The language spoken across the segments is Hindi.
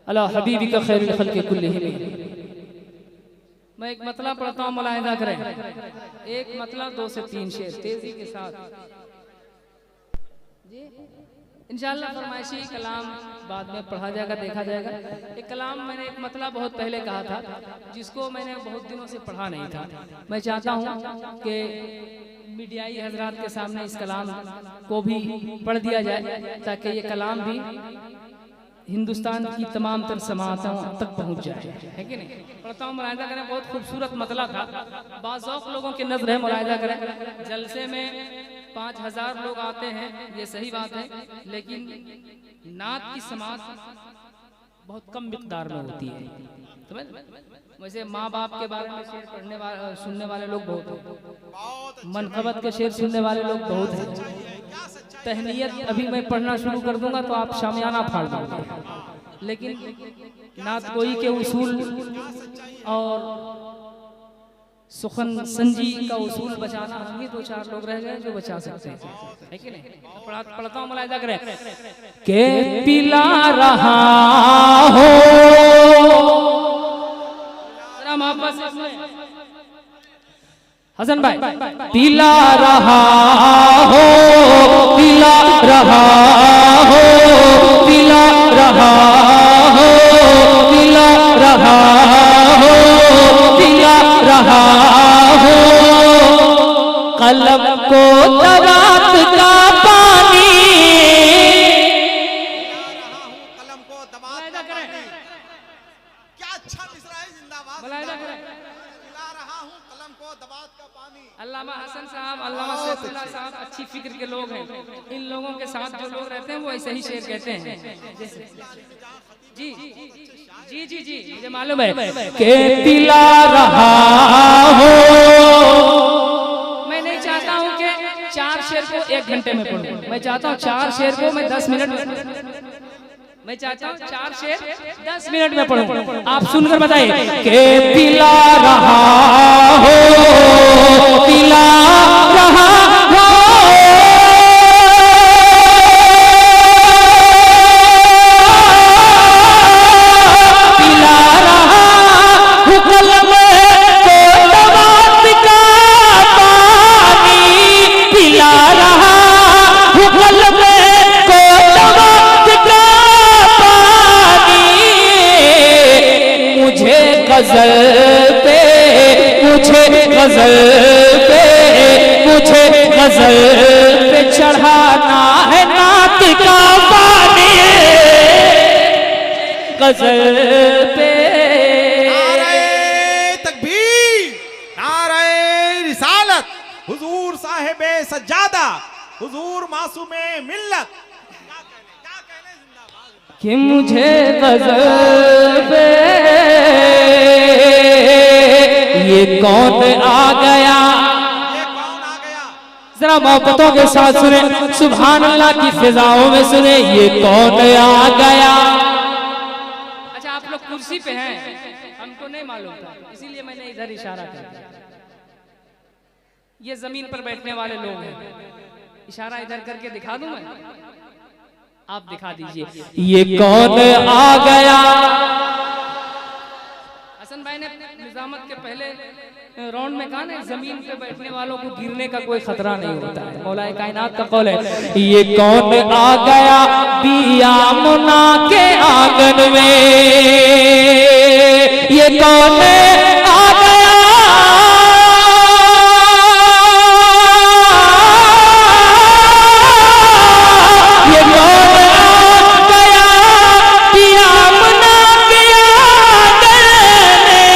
अला हबीबी का खैरुल खल्क़ि कुल्लिहिम। मैं एक मतलब पढ़ता हूँ, मुलाहिदा करें। एक मतलब 2 से 3 शेर तेजी के साथ जी। इंशाअल्लाह फरमाइशी कलाम बाद में पढ़ा जाएगा, देखा जाएगा। एक कलाम मैंने एक मतलब बहुत पहले कहा था, जिसको मैंने बहुत दिनों से पढ़ा नहीं था। मैं चाहता हूँ कि मीडियाई हजरात के सामने इस कलाम को भी पढ़ दिया जाए, ताकि ये कलाम भी हिंदुस्तान की तमाम तर समातों तक पहुंच जाए, है कि नहीं। पढ़ता हूँ, मुलाहिदा करें। बहुत खूबसूरत मतला था, बाज़ौक़ लोगों की नज़र है, मुलाहिदा करें। जलसे में 5000 लोग आते हैं, ये सही बात है, लेकिन नात की समात बहुत कम मिक़दार में होती है। समझ, वैसे माँ बाप के बारे में शेर पढ़ने वाले सुनने वाले लोग बहुत हैं, मनक़बत के शेर सुनने वाले लोग बहुत हैं। तहनीयत अभी मैं पढ़ना शुरू कर दूंगा तो आप शामियाना फाड़ दोगे, लेकिन नात गोई के उसूल और सुखन संजी का उसूल बचाना, हम ही 2-4 लोग रह गए जो बचा सकते हैं, है कि नहीं। पढ़ता हूँ, मुलाहिदा करें। के पिला रहा हो हसन भाई, पिला रहा हो, पिला रहा हो, पिला रहा हो, पिला रहा हो, पिला रहा हो कलम को दरात का पानी। कलम को दबात का पानी। क्या अच्छा मिसरा है, जिंदाबाद। पिला रहा हूँ कलम को दबात का पानी। अल्लामा हसन साहब, अल्लामा सैफुल्लाह साहब अच्छी फिक्र के लोग हैं। इन लोगों के साथ जो लोग रहते हैं वो ऐसे ही शेर कहते हैं। जी जी जी जी, मुझे मालूम है। के पिला रहा हो, मैं नहीं चाहता हूँ कि 4 शेर को 1 घंटे में पढ़ूं। मैं चाहता हूँ 4 शेर को मैं 10 मिनट में, मैं चाहता हूँ 4 शेर 10 मिनट में पढ़ूं। आप सुनकर बताइए। के पिला रहा हो, पिला रहा हो, पिला रहा हूँ कलम को दबात का पानी, पिला रहा हूँ कलम को दबात का पानी। मुझे गजल पे, मुझे गजल पे, मुझे गजल पे चढ़ाना है नात का पानी, गजल पे। नारे तकबीर, नारे रिसालत, हुजूर साहिबे सज्जादा, हुजूर मासूमे मिल्लत। क्या कहने जिंदाबाद। कि मुझे गजल पे ये कौन आ गया। ये कौन आ गया। जरा मोहब्बतों के साथ सुने, सुभान अल्लाह की फिजाओं में सुने, ये कौन आ गया। अच्छा, आप लोग कुर्सी पे हैं, हमको नहीं मालूम था, इसीलिए मैंने इधर इशारा किया। ये जमीन पर बैठने वाले लोग हैं, इशारा इधर करके दिखा दूं मैं, आप दिखा दीजिए। ये कौन आ गया। हसन भाई ने निजामत के पहले राउंड में कहा ना, जमीन पे बैठने वालों को गिरने का कोई खतरा नहीं होता है। मौलाए कायनात का कौल है। ये कौन आ गया बिया मुना के आंगन में, ये कौन आ गया, ये कौन आ गया बिया मुना के आंगन में,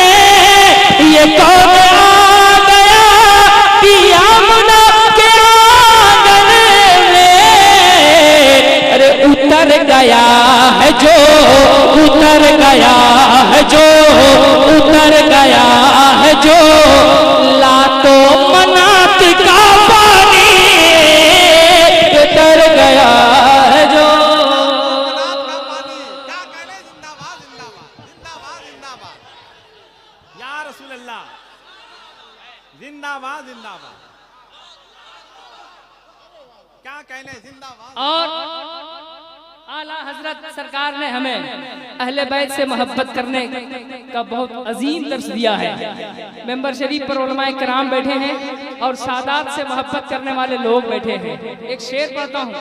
ये कौन आ गया बिया मुना के आंगन में। अरे उतर गया है जो, उतर गया है जो, उतर गया है जो लातो मनात का पानी, उतर गया है जो। मनात का पानी। क्या कहने जिंदाबाद, जिंदाबाद, जिंदाबाद, जिंदाबाद। या रसूल अल्लाह, जिंदाबाद, जिंदाबाद। क्या कहने जिंदाबाद। और आला हजरत सरकार ने हमें अहले बैत से मोहब्बत करने का बहुत अजीम दर्स दिया है। मेंबर शरीफ पर उलमाए किराम बैठे हैं और सादात से मोहब्बत करने वाले लोग बैठे हैं। एक शेर पढ़ता हूँ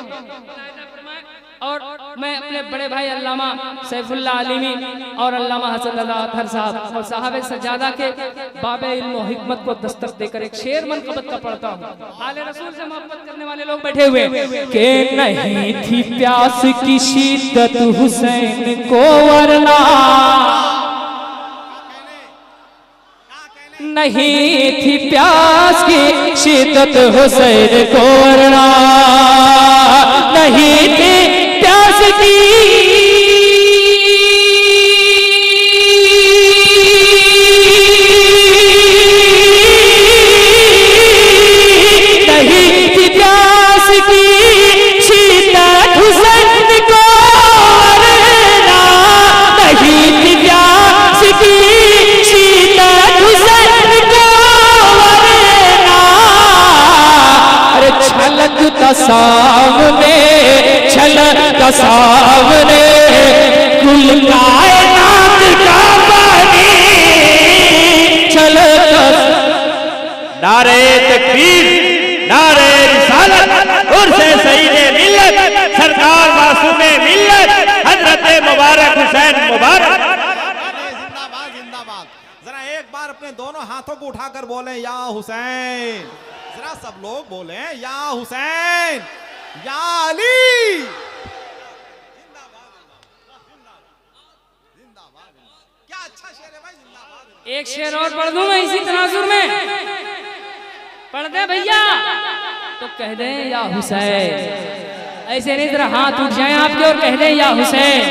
और मैं अपने बड़े भाई अल्लामा सैफुल्लाह आलिमी और अल्लामा हसन रज़ा अतहर साहब और साहब सज्जादा के बाबे इल्म व हिकमत को दस्तक देकर एक शेर मनक़बत का पढ़ता हूँ। आले रसूल से मोहब्बत करने वाले लोग बैठे हुए कि नहीं थी प्यास की शिद्दत हुसैन को वरना, नहीं थी प्यास की शिद्दत हुसैन को वरना, नहीं थी प्यास की नहीं थी प्यास की शिद्दत हुसैन को वरना, नहीं थी प्यास की शिद्दत हुसैन को वरना। अरे छलकता सामने, छलकता सामने कुल कायनात का पानी, छलकता। नारे तकबीर, नारे रिसालत, उर्से सईदे मिल्लत, सरकार मासूमे मिल्लत, हजरत मुबारक हुसैन मुबारक। जिंदाबाद जिंदाबाद। जरा एक बार अपने दोनों हाथों को उठाकर बोले या हुसैन। जरा सब लोग बोले या हुसैन, या अली। जिंदाबाद जिंदाबाद। क्या अच्छा शेर है भाई, जिंदाबाद। एक शेर और पढ़ दूं मैं इसी तनाजुर में, पढ़ दे भैया तो कह दे या हुसैन। ऐसे नहीं जरा हाथ उठ जाए आपके और कह दे या हुसैन।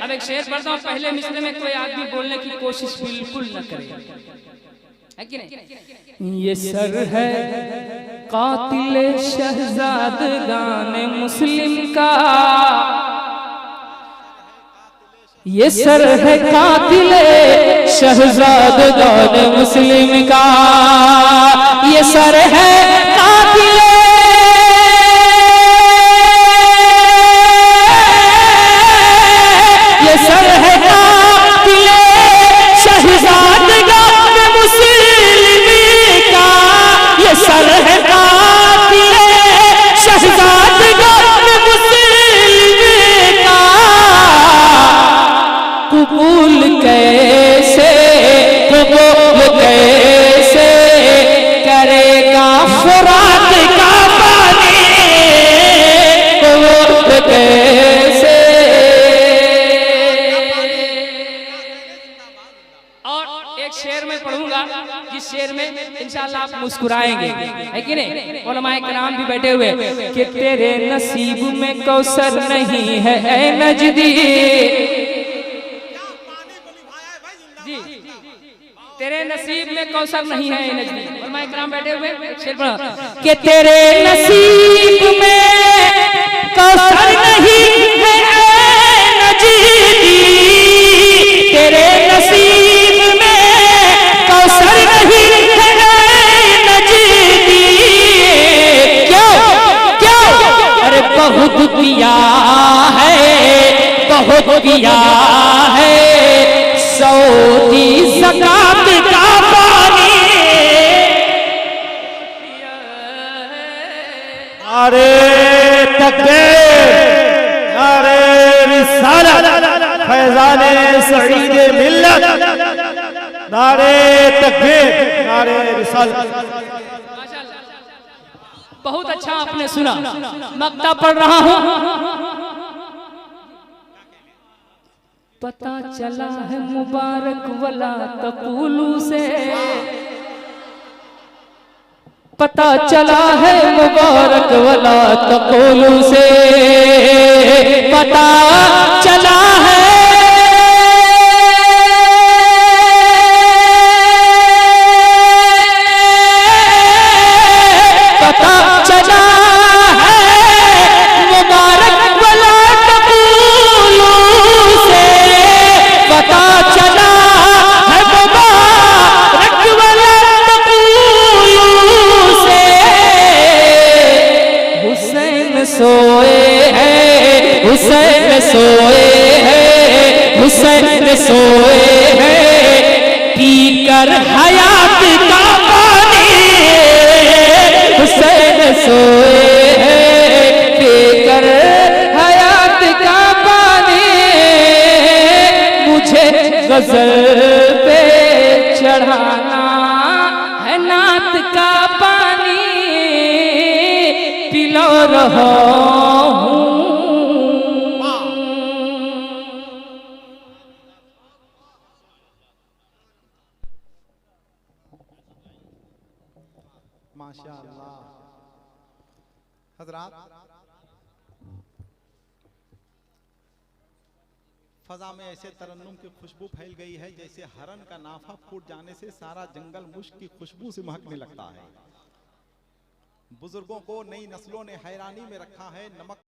अब एक शेर पढ़ता हूँ, पहले मिसरे में कोई आदमी बोलने की कोशिश बिल्कुल न करे, है कि नहीं। ये सर है कातिल शहजादगान मुस्लिम का, ये सर है कातिल शहजादगान मुस्लिम का, ये सर है कातिल ये सर है कातिल शहजादगान मुस्लिम का, ये सर है कातिल शहजादगान मुस्लिम का। कबूल कैसे, कबूल कैसे करेगा फुरात का पानी, कबूल कैसे। और एक शेर में पढ़ूंगा जिस शेर में इंशाअल्लाह आप मुस्कुराएंगे, है कि नहीं। उलमाए किराम भी बैठे हुए कि तेरे नसीब में कौसर नहीं है ऐ नजदी, तेरे नसीब में कौसर नहीं है नजदी। उलमाए किराम बैठे हुए शेर पढ़ा कि तेरे नसीब में कौसर नहीं है नजदी, तेरे नसीब में कौसर नहीं है नजदी। क्यों क्यों? अरे बहुत किया है, बहुत किया है सऊदी ज़कात का पानी। नारे तकबीर, नारे रिसालत, फैज़ाने सईदे मिल्लत, नारे तकबीर, नारे रिसालत। बहुत अच्छा आपने सुना, मक्ता पढ़ रहा हूँ। पता चला है मुबारक वला तक़ूलू से, पता चला है मुबारक वला तक़ूलू से, पता चला है पता चला है मुबारक वला तक़ूलू से, पता चला है मुबारक वला तक़ूलू से। हुसैन सोए हैं, हुसैन हुसैन सोए हैं पीकर हयात का पानी, हुसैन सोए हैं पीकर हयात का पानी, मुझे गजल पे चढ़ाना है नात का पानी, पिला रहा हूँ। माशाअल्लाह। हजरात, फजा में ऐसे तरन्नुम की खुशबू फैल गई है जैसे हरन का नाफा फूट जाने से सारा जंगल मुश्क की खुशबू से महकने लगता है। बुजुर्गों को नई नस्लों ने हैरानी में रखा है। नमक